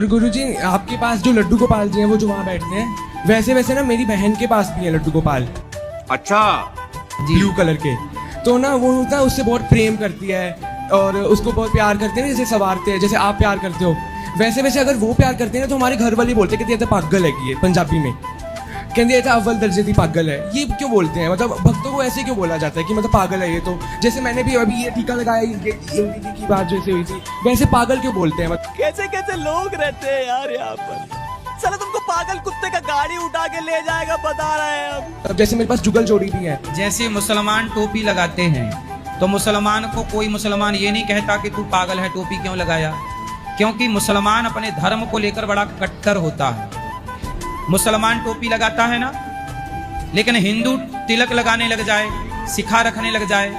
गुरुजी आपके पास जो लड्डू गोपाल जी हैं वो जो वहाँ बैठते हैं वैसे वैसे ना मेरी बहन के पास भी है लड्डू गोपाल। अच्छा ब्लू कलर के। तो ना वो होता है उससे बहुत प्रेम करती है और उसको बहुत प्यार करते हैं, जैसे संवारते हैं, जैसे आप प्यार करते हो वैसे वैसे अगर वो प्यार करते हैं ना तो हमारे घर वाले बोलते हैं कि ये तो पागल है, कि ये पंजाबी में कहते हैं अव्वल दर्जे की पागल है। ये क्यों बोलते हैं, मतलब भक्तों को ऐसे क्यों बोला जाता है कि मतलब पागल है ये? तो जैसे मैंने भी अभी ये टीका लगाया, ये दीदी की बात जैसे हुई थी, वैसे पागल क्यों बोलते हैं? कैसे कैसे लोग रहते हैं यार यहाँ पर। चलो तुमको पागल कुत्ते का गाड़ी उठा के ले जाएगा, बता रहे हैं हम। अब जैसे मेरे पास जुगल जोड़ी भी है। जैसे मुसलमान टोपी लगाते हैं तो मुसलमान को कोई मुसलमान ये नहीं कहता कि तू पागल है, टोपी क्यों लगाया, क्योंकि मुसलमान अपने धर्म को लेकर बड़ा कट्टर होता है। मुसलमान टोपी लगाता है ना, लेकिन हिंदू तिलक लगाने लग जाए, सिखा रखने लग जाए,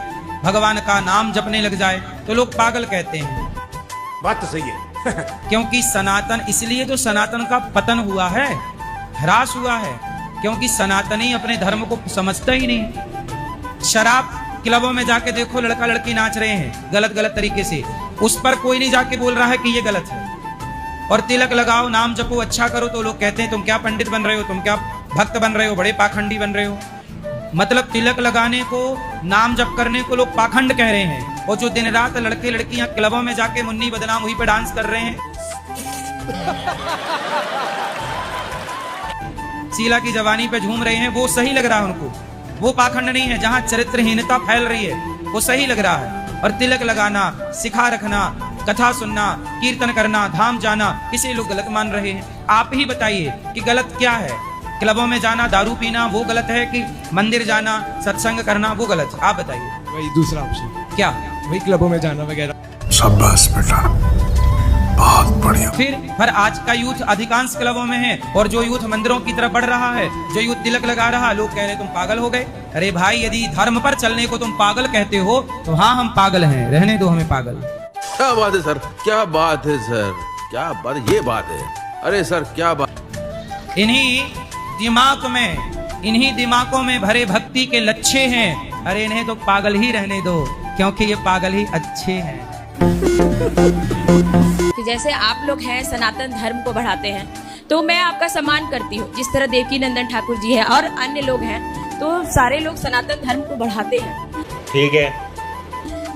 भगवान का नाम जपने लग जाए तो लोग पागल कहते हैं। बात तो सही है। क्योंकि सनातन, इसलिए तो सनातन का पतन हुआ है, ह्रास हुआ है, क्योंकि सनातनी अपने धर्म को समझता ही नहीं। शराब क्लबों में जाके देखो, लड़का लड़की नाच रहे हैं गलत गलत तरीके से, उस पर कोई नहीं जाके बोल रहा है कि ये गलत है। और तिलक लगाओ, नाम जपो, अच्छा करो तो लोग कहते हैं तुम क्या पंडित बन रहे हो, तुम क्या भक्त बन रहे हो, बड़े पाखंडी बन रहे हो। मतलब तिलक लगाने को, नाम जप करने को लोग पाखंड कह रहे हैं, और जो दिन रात लड़के लड़कियां क्लबों में जाके मुन्नी बदनाम हुई पे डांस कर रहे हैं, शीला की जवानी पे झूम रहे हैं, वो सही लग रहा है उनको, वो पाखंड नहीं है। जहां चरित्रहीनता फैल रही है वो सही लग रहा है। और तिलक लगाना, सिखा रखना, कथा सुनना, कीर्तन करना, धाम जाना, इसे लोग गलत मान रहे हैं। आप ही बताइए कि गलत क्या है? क्लबों में जाना, दारू पीना वो गलत है कि मंदिर जाना, सत्संग करना वो गलत है? आप बताइए। वही दूसरा ऑप्शन, क्या? वही क्लबों में जाना वगैरह। शाबाश बेटा, बहुत बढ़िया। फिर पर आज का यूथ अधिकांश क्लबों में है, और जो यूथ मंदिरों की तरफ बढ़ रहा है, जो यूथ तिलक लगा रहा है, लोग कह रहे हैं तुम पागल हो गए। अरे भाई, यदि धर्म पर चलने को तुम पागल कहते हो तो हाँ हम पागल हैं, रहने दो हमें पागल। क्या बात है सर, क्या बात है सर, क्या बात, ये बात है। अरे सर क्या बात। इन्हीं दिमागों में भरे भक्ति के लच्छे हैं। अरे इन्हें तो पागल ही रहने दो, क्योंकि ये पागल ही अच्छे हैं। कि जैसे आप लोग हैं सनातन धर्म को बढ़ाते हैं तो मैं आपका सम्मान करती हूँ, जिस तरह देवकी नंदन ठाकुर जी है और अन्य लोग हैं, तो सारे लोग सनातन धर्म को बढ़ाते हैं। ठीक है,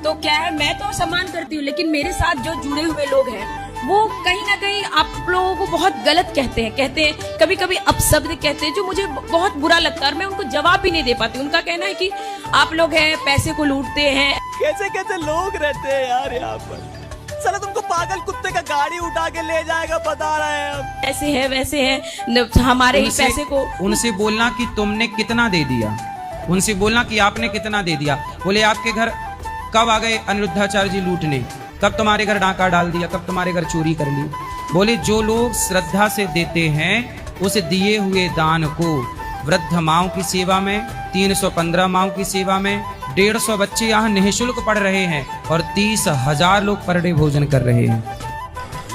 तो क्या है, मैं तो सम्मान करती हूँ, लेकिन मेरे साथ जो जुड़े हुए लोग हैं वो कहीं ना कहीं आप लोगों को बहुत गलत कहते हैं, कभी कभी अपशब्द कहते हैं जो मुझे बहुत बुरा लगता है, और मैं उनको जवाब भी नहीं दे पाती। उनका कहना है कि आप लोग हैं पैसे को लूटते हैं। कैसे कैसे लोग रहते हैं यार यहाँ पर। चलो तुमको पागल कुत्ते का गाड़ी उठा के ले जाएगा, बता रहे हैं हम। ऐसे है वैसे है, हमारे ही पैसे को। उनसे बोलना कि तुमने कितना दे दिया, उनसे बोलना कि आपने कितना दे दिया। बोले आपके घर कब आ गए अनिरुद्धाचार्य जी लूटने, कब तुम्हारे घर डाका डाल दिया, कब तुम्हारे घर चोरी कर ली। बोले जो लोग श्रद्धा से देते हैं उस दिए हुए दान को वृद्ध माओं की सेवा में, 315 माओं की सेवा में, 150 बच्चे यहाँ निःशुल्क पढ़ रहे हैं, और 30,000 लोग पर डे भोजन कर रहे हैं।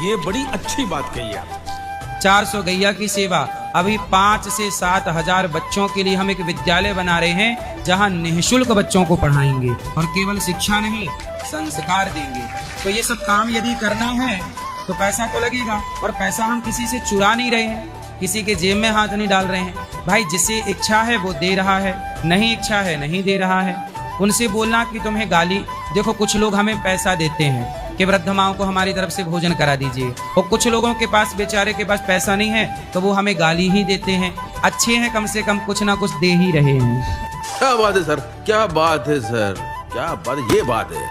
ये बड़ी अच्छी बात कही आप। 400 गैया की सेवा। अभी 5 से 7,000 बच्चों के लिए हम एक विद्यालय बना रहे हैं जहां निःशुल्क बच्चों को पढ़ाएंगे, और केवल शिक्षा नहीं, संस्कार देंगे। तो ये सब काम यदि करना है तो पैसा तो लगेगा, और पैसा हम किसी से चुरा नहीं रहे हैं, किसी के जेब में हाथ नहीं डाल रहे हैं। भाई जिसे इच्छा है वो दे रहा है, नहीं इच्छा है नहीं दे रहा है। उनसे बोलना कि तुम्हें गाली, देखो कुछ लोग हमें पैसा देते हैं कि वृद्ध माओं को हमारी तरफ से भोजन करा दीजिए, और कुछ लोगों के पास, बेचारे के पास पैसा नहीं है तो वो हमें गाली ही देते हैं। अच्छे हैं, कम से कम कुछ ना कुछ दे ही रहे हैं। क्या बात है सर, क्या बात है सर, क्या बात, ये बात है।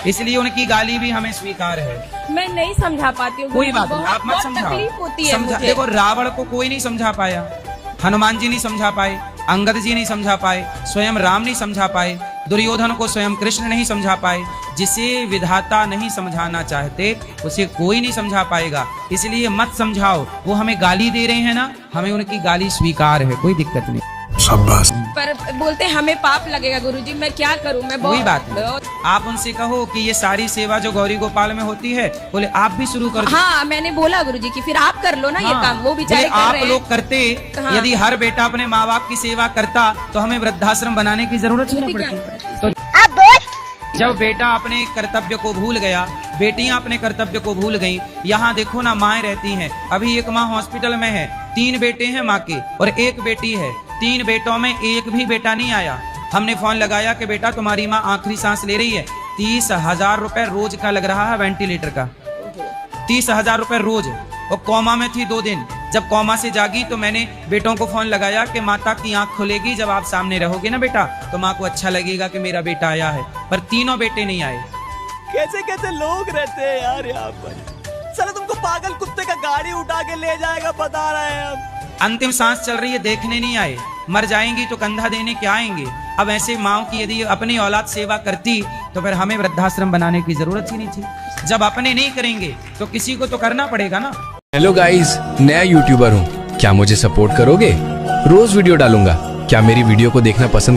इसलिए उनकी गाली भी हमें स्वीकार है। मैं नहीं समझा पाती हूँ, कोई बात नहीं, आप मत समझाओ। तकलीफ होती है मुझे। देखो रावण को कोई नहीं समझा पाया, हनुमान जी नहीं समझा पाए, अंगद जी नहीं समझा पाए, स्वयं राम नहीं समझा पाए, दुर्योधन को स्वयं कृष्ण नहीं समझा पाए। जिसे विधाता नहीं समझाना चाहते उसे कोई नहीं समझा पाएगा। इसलिए मत समझाओ। वो हमें गाली दे रहे हैं ना, हमें उनकी गाली स्वीकार है, कोई दिक्कत नहीं। शाबाश। पर बोलते हैं हमें पाप लगेगा गुरुजी, मैं क्या करूं? मैं कोई बात नहीं, आप उनसे कहो कि ये सारी सेवा जो गौरी गोपाल में होती है, बोले आप भी शुरू कर दो। हाँ मैंने बोला गुरुजी कि फिर आप कर लो ना। हाँ, ये काम वो बेचारे कर रहे हैं। आप लोग करते, यदि हर बेटा अपने माँ बाप की सेवा करता तो हमें वृद्धाश्रम बनाने की जरूरत ही नहीं पड़ती। तो जब बेटा अपने कर्तव्य को भूल गया, बेटियां अपने कर्तव्य को भूल गईं, यहाँ देखो ना माएँ रहती हैं। अभी एक माँ हॉस्पिटल में है, 3 बेटे हैं माँ के और 1 बेटी है। 3 बेटों में एक भी बेटा नहीं आया। हमने फोन लगाया कि बेटा तुम्हारी माँ आखिरी सांस ले रही है। 30,000 रुपए रोज का लग रहा है वेंटिलेटर का, 30,000 रुपए रोज। वो कोमा में थी 2 दिन। जब कोमा से जागी तो मैंने बेटों को फोन लगाया कि माता की आंख खुलेगी जब आप सामने रहोगे ना बेटा, तो माँ को अच्छा लगेगा कि मेरा बेटा आया है। पर तीनों बेटे नहीं आए। कैसे कैसे लोग रहते हैं यार यहाँ पर। साला तुमको पागल कुत्ते का गाड़ी उठा के ले जाएगा बता रहे हैं हम। अंतिम सांस चल रही है, देखने नहीं आए। मर जाएंगी तो कंधा देने क्या आएंगे। अब ऐसे माओ की यदि अपनी औलाद सेवा करती तो फिर हमें वृद्धाश्रम बनाने की जरूरत ही नहीं थी। जब अपने नहीं करेंगे तो किसी को तो करना पड़ेगा ना। हेलो गाइस, नया यूट्यूबर हूँ, क्या मुझे सपोर्ट करोगे? रोज वीडियो डालूंगा, क्या मेरी वीडियो को देखना पसंद